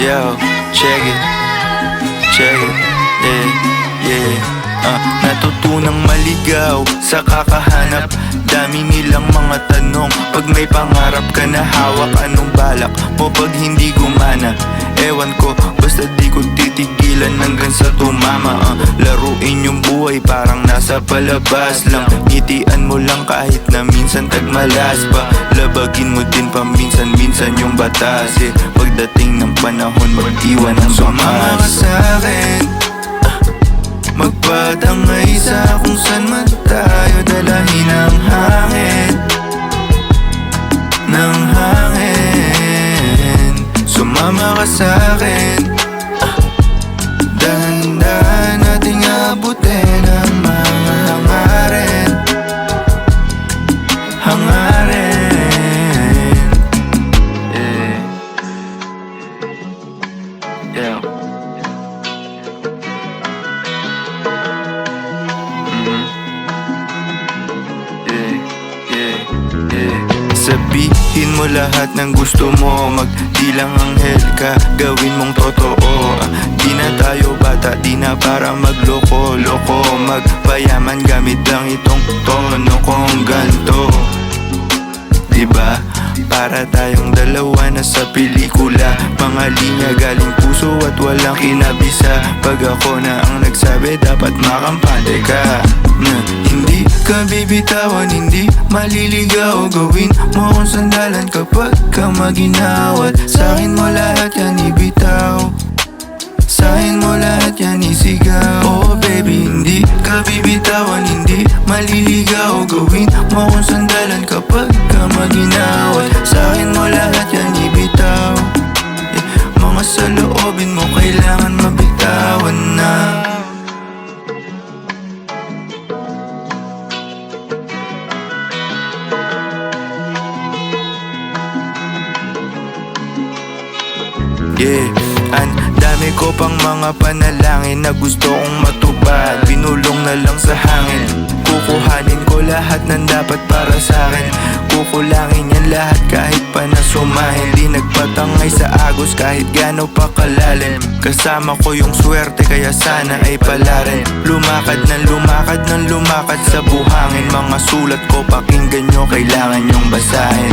Yo, check it, natutunang maligaw sa kakahanap. Dami nilang mga tanong pag may pangarap ka na hawak. Anong balak mo pag hindi gumana? Ewan ko, basta di ko titigilan hanggang sa tumama. Laruin yung buhay parang nasa palabas lang. Ngitian mo lang kahit na minsan tagmalas pa. Labagin mo din paminsan-minsan yung batas pagdating ng panahon mag-iwan ng sumama ka sa'kin. Magpadangay sa kung saan man tayo dalahin ang hangin ng hangin. Sumama ka sa'kin, dahan-dahan nating abutin ang mga hangarin. Yeah. Sabihin mo lahat ng gusto mo, magdi lang anghel ka, gawin mong totoo. Di na tayo bata, di na para magloko-loko. Magpayaman gamit lang itong tono kong ganto. Diba? Para tayong dalawa na sa pelikula. Mga linya galing puso at walang kinabisa. Pag ako na ang nagsabi, dapat makampante ka. Hindi ka bibitawan, hindi maliligaw. Gawin mo kung sandalan kapag ka maginawat. Sa'kin mo lahat yan ibitaw, sa'kin mo lahat yan isigaw. Oh baby, hindi ka bibitawan, hindi maliligaw. Gawin mo kung sandalan kapag ka maginawat. Sa'kin mo lahat yan ibitaw. Mga saloobin mo kailangan mabitawan na. Ang dami ko pang mga panalangin na gusto kong matupad. Binulong na lang sa hangin. Kukuhanin ko lahat ng dapat para sa'kin. Kukulangin yan lahat kahit pa nasumahin. Di nagpatangay sa agos kahit gano pa kalalim. Kasama ko yung swerte kaya sana ay palarin. Lumakad ng lumakad ng lumakad sa buhangin. Mga sulat ko pakinggan nyo, kailangan nyong basahin.